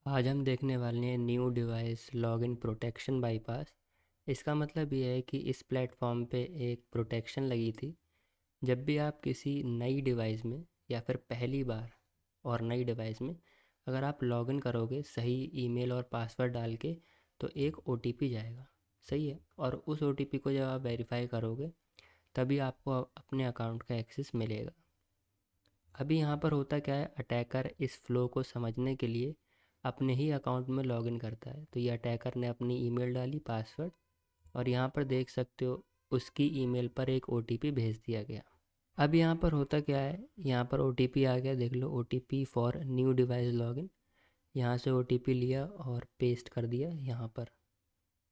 आज हम देखने वाले हैं new device login protection bypass. इसका मतलब ये है कि इस प्लेटफॉर्म पे एक प्रोटेक्शन लगी थी। जब भी आप किसी नई डिवाइस में या फिर पहली बार और नई डिवाइस में अगर आप लॉगिन करोगे सही ईमेल और पासवर्ड डाल के, तो एक ओटीपी जाएगा। सही है, और उस ओटीपी को जब आप वेरीफाई करोगे तभी आपको अपने अकाउंट का एक्सेस मिलेगा। अभी यहाँ पर होता क्या है, अटैकर इस फ्लो को समझने के लिए अपने ही अकाउंट में लॉगिन करता है। तो ये अटैकर ने अपनी ईमेल डाली, पासवर्ड, और यहाँ पर देख सकते हो उसकी ईमेल पर एक ओटीपी भेज दिया गया। अब यहाँ पर होता क्या है, यहाँ पर ओटीपी आ गया, देख लो, OTP for new device login. यहाँ से ओटीपी लिया और पेस्ट कर दिया यहाँ पर।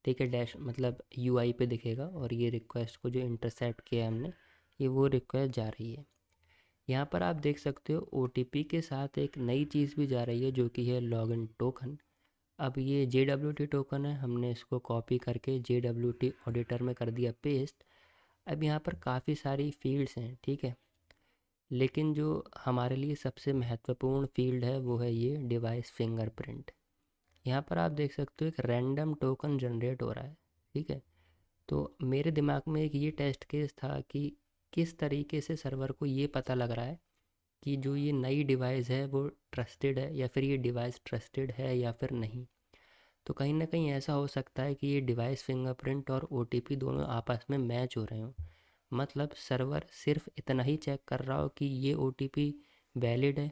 ठीक है, डैश मतलब यूआई पे दिखेगा, और ये रिक्वेस्ट को जो इंटरसेप्ट किया हमने, ये वो रिक्वेस्ट जा रही है। यहाँ पर आप देख सकते हो ओटीपी के साथ एक नई चीज़ भी जा रही है जो कि है लॉगिन टोकन। अब ये JWT टोकन है, हमने इसको कॉपी करके JWT ऑडिटर में कर दिया पेस्ट। अब यहाँ पर काफ़ी सारी फील्ड्स हैं, ठीक है, लेकिन जो हमारे लिए सबसे महत्वपूर्ण फील्ड है वो है ये डिवाइस फिंगरप्रिंट। यहाँ पर आप देख सकते हो एक रैंडम टोकन जनरेट हो रहा है। ठीक है, तो मेरे दिमाग में एक ये टेस्ट केस था कि किस तरीके से सर्वर को ये पता लग रहा है कि जो ये नई डिवाइस है वो ट्रस्टेड है, या फिर ये डिवाइस ट्रस्टेड है या फिर नहीं। तो कहीं ना कहीं ऐसा हो सकता है कि ये डिवाइस फिंगरप्रिंट और ओटीपी दोनों आपस में मैच हो रहे हों। मतलब सर्वर सिर्फ इतना ही चेक कर रहा हो कि ये ओटीपी वैलिड है,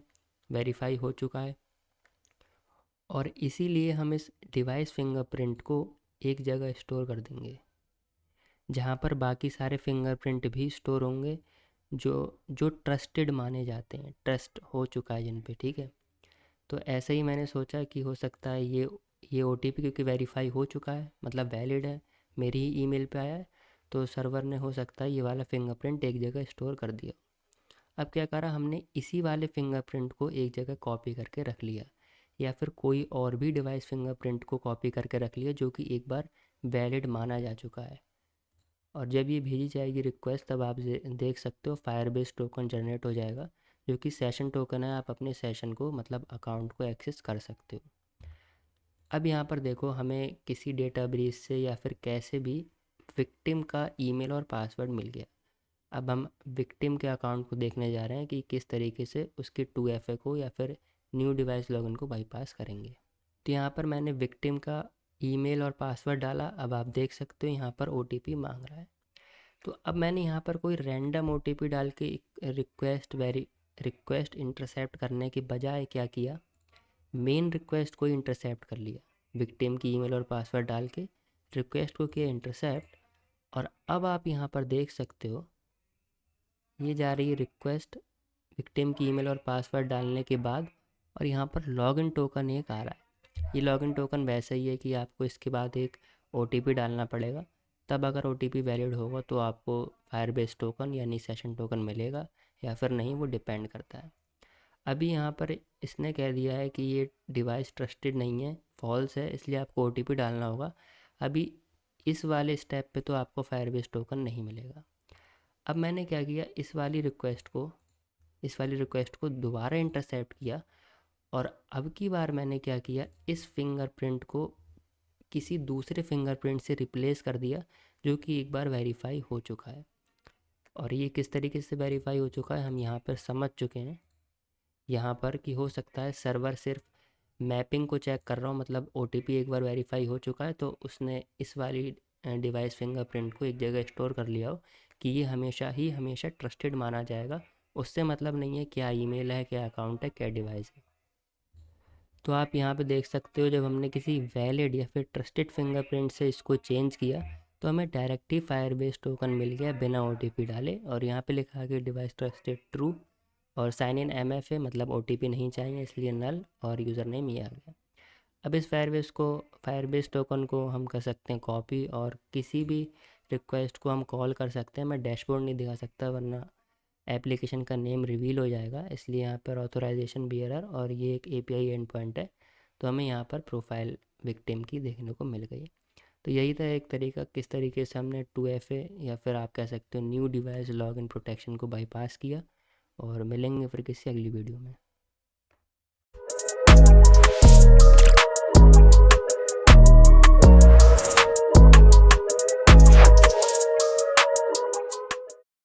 वेरीफाई हो चुका है, और इसीलिए हम इस डिवाइस फिंगरप्रिंट को एक जगह स्टोर कर देंगे जहाँ पर बाकी सारे फिंगरप्रिंट भी स्टोर होंगे, जो जो ट्रस्टेड माने जाते हैं, ट्रस्ट हो चुका है जिन पे। ठीक है, तो ऐसे ही मैंने सोचा कि हो सकता है ये ओटीपी क्योंकि वेरीफाई हो चुका है, मतलब वैलिड है, मेरी ही ईमेल पे आया है, तो सर्वर ने हो सकता है ये वाला फिंगरप्रिंट एक जगह स्टोर कर दिया। अब क्या करा हमने, इसी वाले फिंगरप्रिंट को एक जगह कॉपी करके रख लिया, या फिर कोई और भी डिवाइस फिंगरप्रिंट को कॉपी करके रख लिया जो कि एक बार वैलिड माना जा चुका है। और जब ये भेजी जाएगी रिक्वेस्ट, तब आप देख सकते हो फायरबेस टोकन जनरेट हो जाएगा, जो कि सेशन टोकन है। आप अपने सेशन को मतलब अकाउंट को एक्सेस कर सकते हो। अब यहाँ पर देखो, हमें किसी डेटा ब्रीच से या फिर कैसे भी विक्टिम का ईमेल और पासवर्ड मिल गया। अब हम विक्टिम के अकाउंट को देखने जा रहे हैं कि किस तरीके से उसके 2FA को या फिर न्यू डिवाइस लॉगिन को बाईपास करेंगे। तो यहाँ पर मैंने विक्टिम का ईमेल और पासवर्ड डाला। अब आप देख सकते हो यहाँ पर ओटीपी मांग रहा है। तो अब मैंने यहाँ पर कोई रैंडम ओटीपी डाल के रिक्वेस्ट इंटरसेप्ट करने के बजाय क्या किया, मेन रिक्वेस्ट को इंटरसेप्ट कर लिया। विक्टिम की ईमेल और पासवर्ड डाल के रिक्वेस्ट को किया इंटरसेप्ट। और अब आप यहाँ पर देख सकते हो ये जा रही है रिक्वेस्ट विक्टिम की ईमेल और पासवर्ड डालने के बाद, और यहाँ पर लॉगिन टोकन एक आ रहा है। ये लॉगिन टोकन वैसा ही है कि आपको इसके बाद एक ओटीपी डालना पड़ेगा, तब अगर ओटीपी वैलिड होगा तो आपको फायरबेस टोकन यानी सेशन टोकन मिलेगा, या फिर नहीं, वो डिपेंड करता है। अभी यहाँ पर इसने कह दिया है कि ये डिवाइस ट्रस्टेड नहीं है, फॉल्स है, इसलिए आपको ओटीपी डालना होगा। अभी इस वाले स्टेप पे तो आपको फायरबेस टोकन नहीं मिलेगा। अब मैंने क्या किया, इस वाली रिक्वेस्ट को दोबारा इंटरसेप्ट किया, और अब की बार मैंने क्या किया, इस फिंगरप्रिंट को किसी दूसरे फिंगरप्रिंट से रिप्लेस कर दिया जो कि एक बार वेरीफाई हो चुका है। और ये किस तरीके से वेरीफाई हो चुका है हम यहाँ पर समझ चुके हैं। यहाँ पर कि हो सकता है सर्वर सिर्फ मैपिंग को चेक कर रहा हूँ, मतलब ओटीपी एक बार वेरीफाई हो चुका है तो उसने इस वाली डिवाइस फिंगरप्रिंट को एक जगह स्टोर कर लिया हो कि ये हमेशा ट्रस्टेड माना जाएगा। उससे मतलब नहीं है क्या ईमेल है, क्या अकाउंट है, क्या डिवाइस है। तो आप यहाँ पे देख सकते हो जब हमने किसी वैलिड या फिर ट्रस्टेड फिंगरप्रिंट से इसको चेंज किया तो हमें डायरेक्ट ही फायरबेस टोकन मिल गया बिना ओटीपी डाले, और यहाँ पे लिखा कि डिवाइस ट्रस्टेड ट्रू, और साइन इन MFA मतलब ओटीपी नहीं चाहिए इसलिए नल, और यूज़र नेम ये आ गया। अब इस फायरबेस टोकन को हम कर सकते हैं कॉपी, और किसी भी रिक्वेस्ट को हम कॉल कर सकते हैं। मैं डैशबोर्ड नहीं दिखा सकता वरना एप्लीकेशन का नेम रिवील हो जाएगा, इसलिए यहाँ पर ऑथराइजेशन बियरर, और ये एक API एंड पॉइंट है, तो हमें यहाँ पर प्रोफाइल विक्टिम की देखने को मिल गई। तो यही था एक तरीका किस तरीके से हमने 2FA या फिर आप कह सकते हो न्यू डिवाइस लॉगिन प्रोटेक्शन को बाईपास किया। और मिलेंगे फिर किसी अगली वीडियो में।